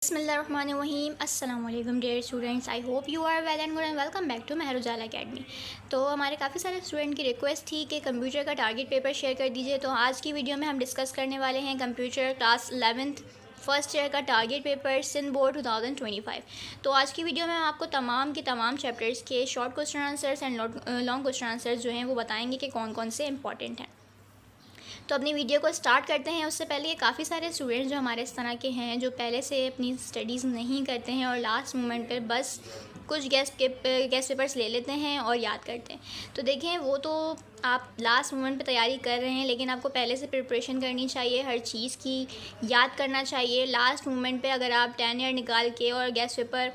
बिस्मिल्लाहिर्रहमानिर्रहीम अस्सलाम वालेकुम dear students. I hope you are well and good and welcome back to Mehar Ujala academy. तो हमारे काफ़ी सारे स्टूडेंट की रिक्वेस्ट थी कि कंप्यूटर का टारगेट पेपर शेयर कर दीजिए। तो आज की वीडियो में हम डिस्कस करने वाले हैं computer class 11th first year का टारगेट पेपर सिंध बोर्ड 2025। तो आज की वीडियो में हम आपको तमाम के तमाम चैप्टर्स के short question answers and long question answers जो हैं वो बताएंगे कि कौन कौन से इंपॉर्टेंट हैं। तो अपनी वीडियो को स्टार्ट करते हैं। उससे पहले काफ़ी सारे स्टूडेंट्स जो हमारे इस तरह के हैं जो पहले से अपनी स्टडीज़ नहीं करते हैं और लास्ट मोमेंट पर बस कुछ गेस्ट पेपर्स ले लेते हैं और याद करते हैं। तो देखें, वो तो आप लास्ट मोमेंट पे तैयारी कर रहे हैं, लेकिन आपको पहले से प्रिपरेशन करनी चाहिए, हर चीज़ की याद करना चाहिए। लास्ट मोमेंट पे अगर आप 10 ईयर निकाल के और गेस्ट पेपर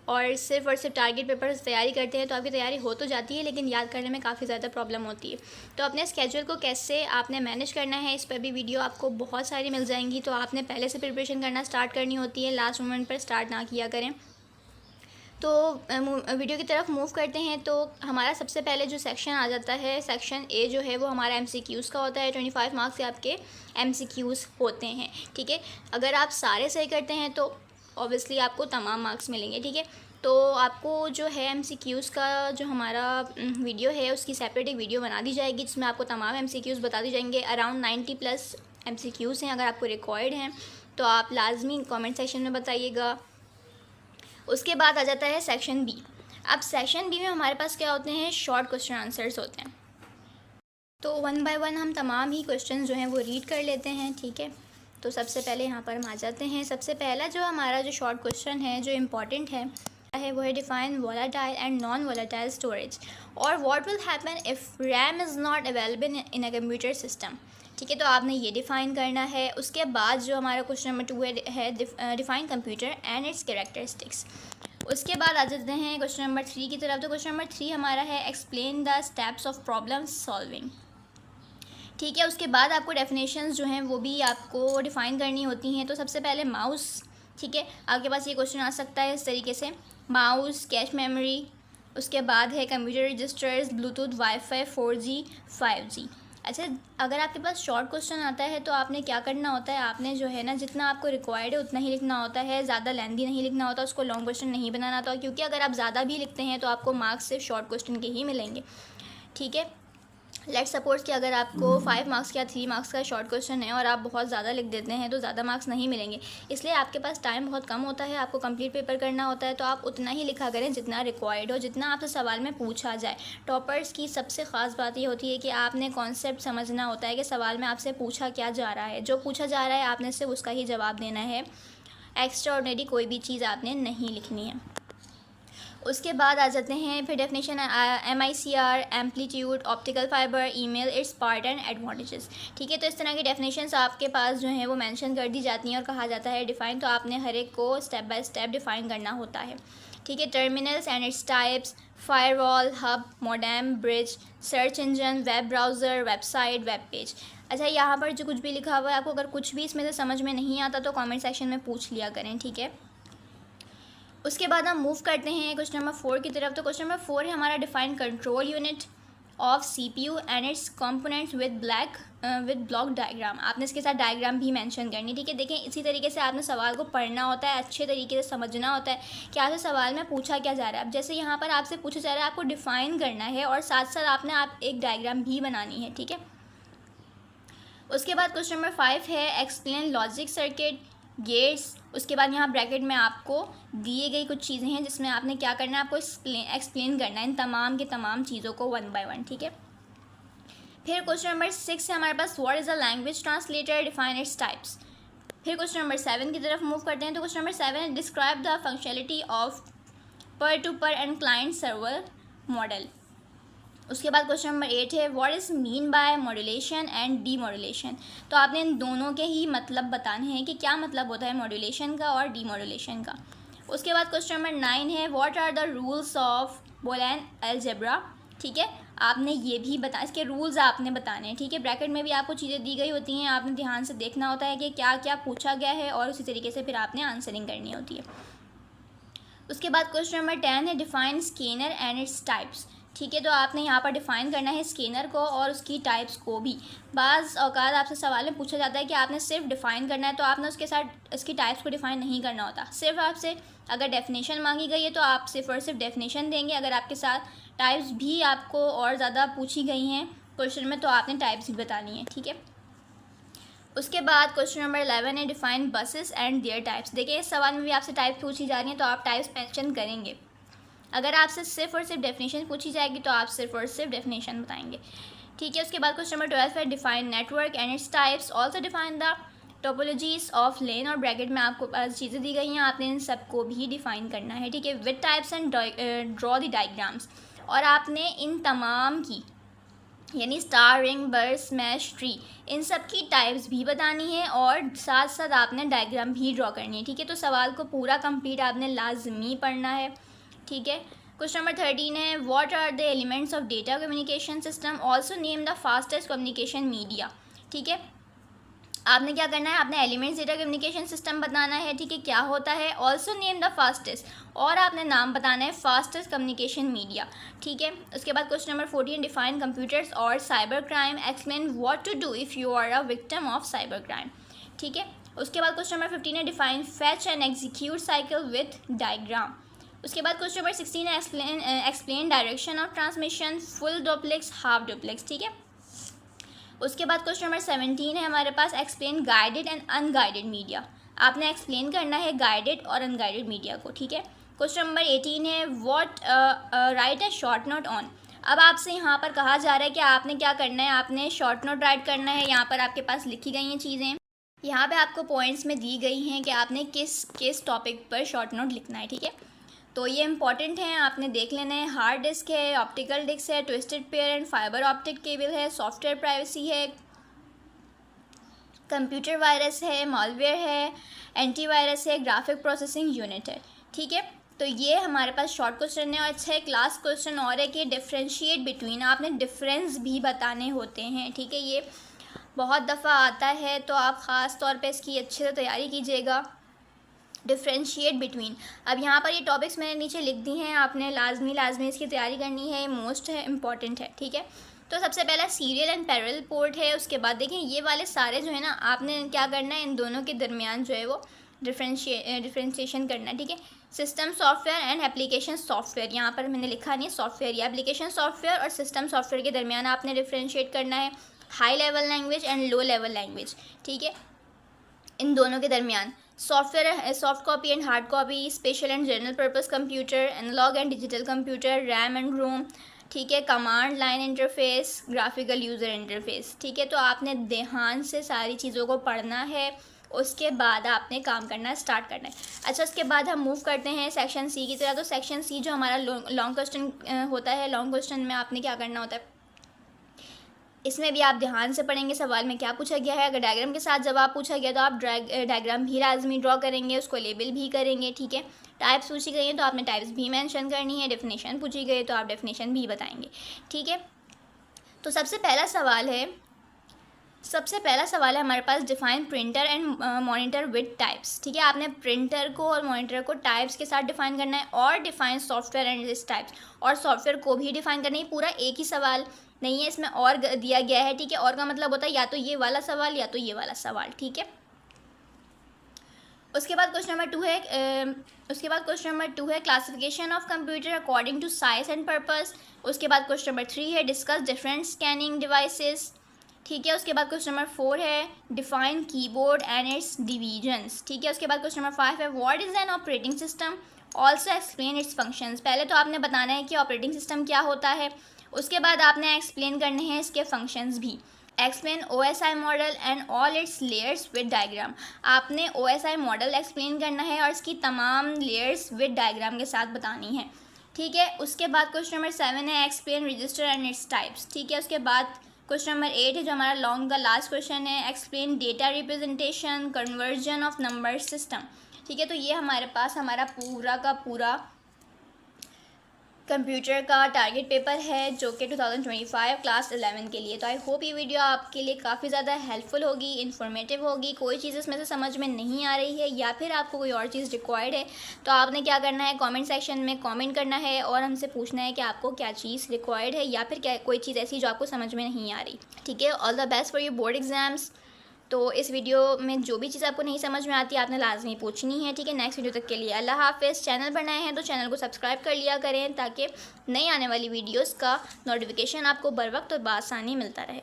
और सिर्फ टारगेट पेपर से तैयारी करते हैं तो आपकी तैयारी हो तो जाती है, लेकिन याद करने में काफ़ी ज़्यादा प्रॉब्लम होती है। तो अपने स्केड्यूल को कैसे आपने मैनेज करना है, इस पर भी वीडियो आपको बहुत सारी मिल जाएंगी। तो आपने पहले से प्रिपरेशन करना स्टार्ट करनी होती है, लास्ट मोमेंट पर स्टार्ट ना किया करें। तो वीडियो की तरफ मूव करते हैं। तो हमारा सबसे पहले जो सेक्शन आ जाता है, सेक्शन ए जो है वो हमारा MCQs का होता है। 25 मार्क्स के आपके MCQs होते हैं, ठीक है। अगर आप सारे सही करते हैं तो ऑब्वियसली आपको तमाम मार्क्स मिलेंगे, ठीक है। तो आपको जो है MCQs का जो हमारा वीडियो है उसकी सेपरेट एक वीडियो बना दी जाएगी, जिसमें आपको तमाम MCQs बता दी जाएंगे। अराउंड 90+ MCQs हैं। अगर आपको रिक्वायर्ड हैं तो आप लाजमी कमेंट सेक्शन में बताइएगा। उसके बाद आ जाता है सेक्शन बी। अब सेक्शन बी में हमारे पास क्या होते हैं, शॉर्ट क्वेश्चन आंसर्स होते हैं। तो वन बाय वन हम तमाम ही क्वेश्चन जो हैं वो रीड कर लेते हैं, ठीक है। तो सबसे पहले यहाँ पर हम आ जाते हैं। सबसे पहला जो हमारा जो शॉर्ट क्वेश्चन है जो इम्पॉर्टेंट है वो है define volatile and non volatile storage और what will happen if RAM is not available in a computer system, ठीक है। तो आपने ये डिफ़ाइन करना है। उसके बाद जो हमारा क्वेश्चन नंबर 2 है define computer and it's characteristics. उसके बाद आ जाते हैं क्वेश्चन नंबर 3 की तरफ। तो क्वेश्चन नंबर 3 हमारा है explain the steps of problem solving, ठीक है। उसके बाद आपको डेफिनेशंस जो हैं वो भी आपको डिफ़ाइन करनी होती हैं। तो सबसे पहले माउस, ठीक है। आपके पास ये क्वेश्चन आ सकता है इस तरीके से, माउस, कैश मेमोरी। उसके बाद है computer registers, Bluetooth, wifi, 4G, 5G। अच्छा, अगर आपके पास शॉर्ट क्वेश्चन आता है तो आपने क्या करना होता है, आपने जो है ना जितना आपको रिक्वायर्ड है उतना ही लिखना होता है, ज़्यादा लेंथी नहीं लिखना होता, उसको लॉन्ग क्वेश्चन नहीं बनाना होता, क्योंकि अगर आप ज़्यादा भी लिखते हैं तो आपको मार्क्स सिर्फ शॉर्ट क्वेश्चन के ही मिलेंगे, ठीक है। लेट्स सपोज कि अगर आपको 5 मार्क्स या 3 मार्क्स का शॉर्ट क्वेश्चन है और आप बहुत ज़्यादा लिख देते हैं तो ज़्यादा मार्क्स नहीं मिलेंगे। इसलिए आपके पास टाइम बहुत कम होता है, आपको कंप्लीट पेपर करना होता है, तो आप उतना ही लिखा करें जितना रिक्वायर्ड हो, जितना आपसे सवाल में पूछा जाए। टॉपर्स की सबसे ख़ास बात ये होती है कि आपने कॉन्सेप्ट समझना होता है कि सवाल में आपसे पूछा क्या जा रहा है। जो पूछा जा रहा है आपने सिर्फ उसका ही जवाब देना है, एक्स्ट्रा ऑर्डिनरी कोई भी चीज़ आपने नहीं लिखनी है। उसके बाद आ जाते हैं फिर definition MICR, amplitude, optical fibre, email, it's part and advantages, ठीक है। तो इस तरह की डेफिनेशंस आपके पास जो हैं वो मेंशन कर दी जाती हैं और कहा जाता है डिफ़ाइन। तो आपने हर एक को स्टेप बाय स्टेप डिफ़ाइन करना होता है, ठीक है। Terminals and its types, firewall, hub, modem, bridge, search engine, web browser, website, web page. अच्छा, यहाँ पर जो कुछ भी लिखा हुआ है, आपको अगर कुछ भी इसमें से समझ में नहीं आता तो कमेंट सेक्शन में पूछ लिया करें, ठीक है। उसके बाद हम मूव करते हैं क्वेश्चन नंबर 4 की तरफ। तो क्वेश्चन नंबर 4 है हमारा define control unit of CPU and it's components with block diagram. आपने इसके साथ डायग्राम भी मेंशन करनी, ठीक है। देखें, इसी तरीके से आपने सवाल को पढ़ना होता है, अच्छे तरीके से समझना होता है कि आपसे सवाल में पूछा क्या जा रहा है। अब जैसे यहाँ पर आपसे पूछा जा रहा है, आपको डिफ़ाइन करना है और साथ साथ आपने एक डायग्राम भी बनानी है, ठीक है। उसके बाद क्वेश्चन नंबर 5 है एक्सप्लेन लॉजिक सर्किट, गेट्स। उसके बाद यहाँ ब्रैकेट में आपको दिए गई कुछ चीज़ें हैं जिसमें आपने क्या करना है, आपको एक्सप्लेन करना है इन तमाम के तमाम चीज़ों को वन बाय वन, ठीक है। फिर क्वेश्चन नंबर 6 है हमारे पास what is a language translator, define its types. फिर क्वेश्चन नंबर 7 की तरफ मूव करते हैं। तो question number 7 describe the functionality of peer to peer and client server model. उसके बाद क्वेश्चन नंबर 8 है what is mean by modulation and demodulation. तो आपने इन दोनों के ही मतलब बताने हैं कि क्या मतलब होता है मॉड्यूलेशन का और डी मॉड्यूलेशन का। उसके बाद क्वेश्चन नंबर 9 है what are the rules of Boolean algebra, ठीक है। आपने ये भी इसके रूल्स आपने बताने हैं, ठीक है। ब्रैकेट में भी आपको चीज़ें दी गई होती हैं, आपने ध्यान से देखना होता है कि क्या क्या पूछा गया है और उसी तरीके से फिर आपने आंसरिंग करनी होती है। उसके बाद क्वेश्चन नंबर 10 है define scanner and its types, ठीक है। तो आपने यहाँ पर डिफ़ाइन करना है स्कैनर को और उसकी टाइप्स को भी। बाज़ औक़ात आपसे सवाल में पूछा जाता है कि आपने सिर्फ डिफ़ाइन करना है, तो आपने उसके साथ इसकी टाइप्स को डिफ़ाइन नहीं करना होता। सिर्फ आपसे अगर डेफिनेशन मांगी गई है तो आप सिर्फ और सिर्फ डेफिनेशन देंगे। अगर आपके साथ टाइप्स भी आपको और ज़्यादा पूछी गई हैं क्वेश्चन में, तो आपने टाइप्स भी बतानी है, ठीक है। उसके बाद क्वेश्चन नंबर 11 है define buses and there types. देखिए इस सवाल में भी आपसे टाइप पूछी जा रही है, तो आप टाइप्स मेंशन करेंगे। अगर आपसे सिर्फ और सिर्फ डेफिनेशन पूछी जाएगी तो आप सिर्फ और सिर्फ डेफिनेशन बताएंगे, ठीक है। उसके बाद क्वेश्चन नंबर 12 है define network and its types, also define the topologies of LAN. और ब्रैकेट में आपको चीज़ें दी गई हैं, आपने इन सबको भी डिफाइन करना है, ठीक है। With types and draw the diagrams, और आपने इन तमाम की यानी star, ring, bird, smash, tree, इन सब की टाइप्स भी बतानी है और साथ साथ आपने डायग्राम भी ड्रॉ करनी है, ठीक है। तो सवाल को पूरा कंप्लीट आपने लाजमी पढ़ना है, ठीक है। क्वेश्चन नंबर 13 है what are the elements of data communication system, also name the fastest communication media, ठीक है। आपने क्या करना है, आपने एलिमेंट्स डेटा कम्युनिकेशन सिस्टम बताना है, ठीक है, क्या होता है, ऑल्सो नेम द फास्टेस्ट, और आपने नाम बताना है फास्टेस्ट कम्युनिकेशन मीडिया, ठीक है। उसके बाद क्वेश्चन नंबर 14 डिफाइन कंप्यूटर्स और cyber crime, explain what to do if you are a victim of cyber crime, ठीक है। उसके बाद क्वेश्चन नंबर 15 है define fetch and execute cycle with diagram. उसके बाद क्वेश्चन नंबर 16 है explain direction of transmission, full duplex, half duplex, ठीक है। उसके बाद क्वेश्चन नंबर 17 है हमारे पास explain guided and unguided media. आपने एक्सप्लेन करना है गाइडेड और अनगाइडेड मीडिया को, ठीक है। क्वेश्चन नंबर 18 है what right a short note on. अब आपसे यहाँ पर कहा जा रहा है कि आपने क्या करना है, आपने शॉर्ट नोट राइट करना है। यहाँ पर आपके पास लिखी गई हैं चीज़ें, यहाँ पे आपको पॉइंट्स में दी गई हैं कि आपने किस टॉपिक पर शॉर्ट नोट लिखना है, ठीक है। तो ये इंपॉर्टेंट हैं, आपने देख लेना है। हार्ड डिस्क है, ऑप्टिकल डिस्क है, twisted pair and fibre optic cable है, सॉफ्टवेयर प्राइवेसी है, कंप्यूटर वायरस है, मॉलवेयर है, एंटीवायरस है, ग्राफिक प्रोसेसिंग यूनिट है, ठीक है। तो ये हमारे पास शॉर्ट क्वेश्चन है। और अच्छा एक लास्ट क्वेश्चन और है कि डिफ्रेंशिएट बिटवीन, आपने डिफरेंस भी बताने होते हैं, ठीक है। ये बहुत दफ़ा आता है, तो आप ख़ास तौर पे इसकी अच्छे से तैयारी कीजिएगा। डिफ्रेंशिएट बिटवीन, अब यहाँ पर ये टॉपिक्स मैंने नीचे लिख दी हैं, आपने लाजमी इसकी तैयारी करनी है, मोस्ट है, इम्पॉर्टेंट है, ठीक है। तो सबसे पहला सीरियल एंड पैरेलल पोर्ट है। उसके बाद देखें ये वाले सारे जो है ना, आपने क्या करना है, इन दोनों के दरमियान जो है वो डिफ्रेंशिएशन करना है, ठीक है। System software and application software, यहाँ पर मैंने लिखा नहीं सॉफ्टवेयर या एप्लीकेशन सॉफ्टवेयर, और सिस्टम सॉफ्टवेयर के दरमियान आपने डिफ्रेंशिएट करना है। High level language and low level language, ठीक है, इन दोनों के दरमियान। Software, soft copy and hard copy, special and general purpose computer, analog and digital computer, RAM and ROM, ठीक है, command line interface, graphical user interface, ठीक है। तो आपने ध्यान से सारी चीज़ों को पढ़ना है, उसके बाद आपने काम करना स्टार्ट करना है। अच्छा, उसके बाद हम मूव करते हैं सेक्शन सी की तरह। तो सेक्शन सी जो हमारा लॉन्ग क्वेश्चन होता है, लॉन्ग क्वेश्चन में आपने क्या करना होता है, इसमें भी आप ध्यान से पढ़ेंगे सवाल में क्या पूछा गया है। अगर डायग्राम के साथ जवाब पूछा गया तो आप डायग्राम भी लाजमी ड्रॉ करेंगे, उसको लेबल भी करेंगे, ठीक है। टाइप्स पूछी गई हैं तो आपने टाइप्स भी मेंशन करनी है, डेफिनेशन पूछी गई तो आप डेफिनेशन भी बताएंगे, ठीक है। तो सबसे पहला सवाल है हमारे पास define printer and monitor with types, ठीक है। आपने प्रिंटर को और मॉनिटर को टाइप्स के साथ डिफाइन करना है, और define software and this types, और सॉफ्टवेयर को भी डिफाइन करना है। पूरा एक ही सवाल नहीं है, इसमें और दिया गया है, ठीक है। और का मतलब होता है या तो ये वाला सवाल या तो ये वाला सवाल, ठीक है। उसके बाद क्वेश्चन नंबर 2 है classification of computer according to size and purpose. उसके बाद क्वेश्चन नंबर 3 है डिस्कस डिफरेंट स्कैनिंग डिवाइसेस, ठीक है। उसके बाद क्वेश्चन नंबर 4 है define keyboard and it's divisions, ठीक है। उसके बाद क्वेश्चन नंबर 5 है what is an operating system, also explain it's functions. पहले तो आपने बताना है कि ऑपरेटिंग सिस्टम क्या होता है, उसके बाद आपने एक्सप्लेन करने हैं इसके फंक्शंस भी। Explain OSI model and all it's layers with diagram, आपने OSI मॉडल एक्सप्लेन करना है और इसकी तमाम लेयर्स विद डायग्राम के साथ बतानी है, ठीक है। उसके बाद क्वेश्चन नंबर 7 है explain register and its types, ठीक है। उसके बाद क्वेश्चन नंबर 8 है जो हमारा लॉन्ग का लास्ट क्वेश्चन है explain data representation conversion of number system, ठीक है। तो ये हमारे पास हमारा पूरा का पूरा कंप्यूटर का टारगेट पेपर है जो कि 2025 क्लास 11 के लिए। तो आई होप ये वीडियो आपके लिए काफ़ी ज़्यादा हेल्पफुल होगी, इन्फॉर्मेटिव होगी। कोई चीज़ इसमें से समझ में नहीं आ रही है या फिर आपको कोई और चीज़ रिक्वायर्ड है तो आपने क्या करना है, कमेंट सेक्शन में कमेंट करना है और हमसे पूछना है कि आपको क्या चीज़ रिक्वायर्ड है या फिर क्या कोई चीज़ ऐसी जो आपको समझ में नहीं आ रही। ठीक है, all the best for your board exams. तो इस वीडियो में जो भी चीज़ आपको नहीं समझ में आती आपने लाजमी पूछनी है। ठीक है, नेक्स्ट वीडियो तक के लिए अल्लाह हाफ़िज़। चैनल पर नए हैं तो चैनल को सब्सक्राइब कर लिया करें ताकि नई आने वाली वीडियोस का नोटिफिकेशन आपको बर वक्त और बासानी मिलता रहे।